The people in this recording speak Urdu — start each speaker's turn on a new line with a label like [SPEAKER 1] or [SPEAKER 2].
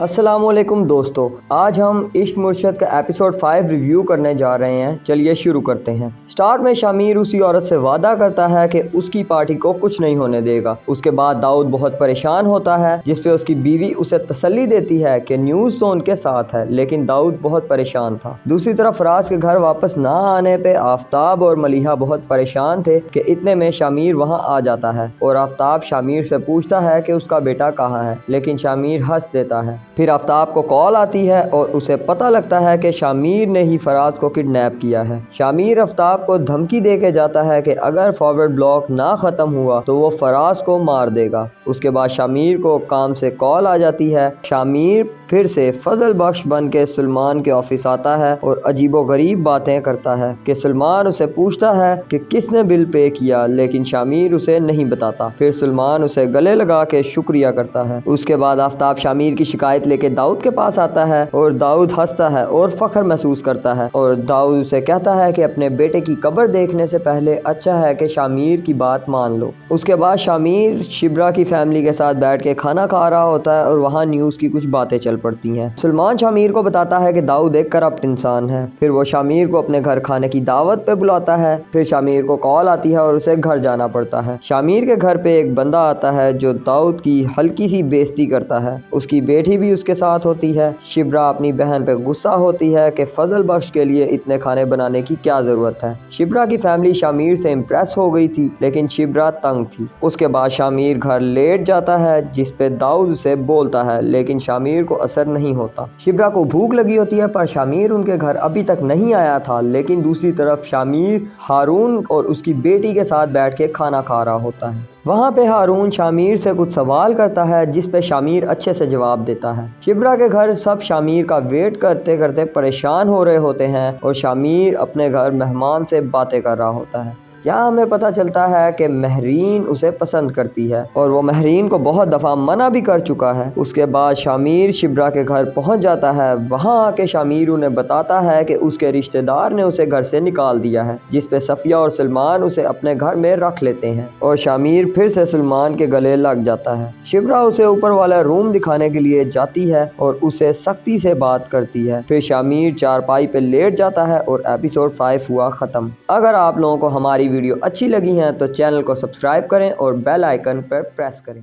[SPEAKER 1] السلام علیکم دوستو، آج ہم عشق مرشد کا ایپیسوڈ 5 ریویو کرنے جا رہے ہیں۔ چلیے شروع کرتے ہیں۔ سٹارٹ میں شامیر اسی عورت سے وعدہ کرتا ہے کہ اس کی پارٹی کو کچھ نہیں ہونے دے گا۔ اس کے بعد داؤد بہت پریشان ہوتا ہے، جس پہ اس کی بیوی اسے تسلی دیتی ہے کہ نیوز تو ان کے ساتھ ہے، لیکن داؤد بہت پریشان تھا۔ دوسری طرف فراز کے گھر واپس نہ آنے پہ آفتاب اور ملیحہ بہت پریشان تھے کہ اتنے میں شامیر وہاں آ جاتا ہے اور آفتاب شامیر سے پوچھتا ہے کہ اس کا بیٹا کہاں ہے، لیکن شامیر ہنس دیتا ہے۔ پھر آفتاب کو کال آتی ہے اور اسے پتہ لگتا ہے کہ شامیر نے ہی فراز کو کڈنیپ کیا ہے۔ شامیر آفتاب کو دھمکی دے کے جاتا ہے کہ اگر فارورڈ بلاک نہ ختم ہوا تو وہ فراز کو مار دے گا۔ اس کے بعد شامیر کو کام سے کال آ جاتی ہے۔ شامیر پھر سے فضل بخش بن کے سلمان کے آفس آتا ہے اور عجیب و غریب باتیں کرتا ہے کہ سلمان اسے پوچھتا ہے کہ کس نے بل پے کیا، لیکن شامیر اسے نہیں بتاتا۔ پھر سلمان اسے گلے لگا کے شکریہ کرتا ہے۔ اس کے بعد آفتاب شامیر کی شکایت لے کے داؤد کے پاس آتا ہے اور داؤد ہنستا ہے اور فخر محسوس کرتا ہے، اور داؤد اسے کہتا ہے کہ اپنے بیٹے کی قبر دیکھنے سے پہلے اچھا ہے کہ شامیر کی بات مان لو۔ اس کے بعد شامیر شبرا کی فیملی کے ساتھ بیٹھ کے کھانا کھا رہا ہوتا ہے اور وہاں نیوز کی کچھ باتیں چل پڑتی ہیں۔ سلمان شامیر کو بتاتا ہے کہ داؤد ایک کرپٹ انسان ہے۔ پھر وہ شامیر کو اپنے گھر کھانے کی دعوت پہ بلاتا ہے۔ پھر شامیر کو کال آتی ہے اور اسے گھر جانا پڑتا ہے۔ شامیر کے گھر پہ ایک بندہ آتا ہے جو داؤد کی ہلکی سی بےزتی کرتا ہے۔ اس کی بیٹی بھی اس کے ساتھ ہوتی ہے۔ شبرا اپنی بہن پہ غصہ ہوتی ہے کہ فضل بخش کے لیے اتنے کھانے بنانے کی کیا ضرورت ہے۔ شبرا کی فیملی شامیر سے امپریس ہو گئی تھی، لیکن شبرا تنگ تھی۔ اس کے بعد شامیر گھر لیٹ جاتا ہے، جس پہ داؤد اسے بولتا ہے، لیکن شامیر کو اثر نہیں ہوتا۔ شبرا کو بھوک لگی ہوتی ہے، پر شامیر ان کے گھر ابھی تک نہیں آیا تھا، لیکن دوسری طرف شامیر ہارون اور اس کی بیٹی کے ساتھ بیٹھ کے کھانا کھا رہا ہوتا ہے۔ وہاں پہ ہارون شامیر سے کچھ سوال کرتا ہے، جس پہ شامیر اچھے سے جواب دیتا ہے۔ شبرا کے گھر سب شامیر کا ویٹ کرتے کرتے پریشان ہو رہے ہوتے ہیں اور شامیر اپنے گھر مہمان سے باتیں کر رہا ہوتا ہے۔ یہاں ہمیں پتہ چلتا ہے کہ مہرین اسے پسند کرتی ہے اور وہ مہرین کو بہت دفعہ منع بھی کر چکا ہے۔ اس کے بعد شامیر شبرا کے گھر پہنچ جاتا ہے۔ وہاں آ کے شامیر انہیں بتاتا ہے کہ اس کے رشتہ دار نے اسے گھر سے نکال دیا ہے، جس پہ صفیہ اور سلمان اسے اپنے گھر میں رکھ لیتے ہیں اور شامیر پھر سے سلمان کے گلے لگ جاتا ہے۔ شبرا اسے اوپر والا روم دکھانے کے لیے جاتی ہے اور اسے سختی سے بات کرتی ہے۔ پھر شامیر چارپائی پہ لیٹ جاتا ہے اور ایپیسوڈ 5 ہوا ختم۔ اگر آپ لوگوں کو ہماری ویڈیو اچھی لگی ہیں تو چینل کو سبسکرائب کریں اور بیل آئیکن پر پریس کریں۔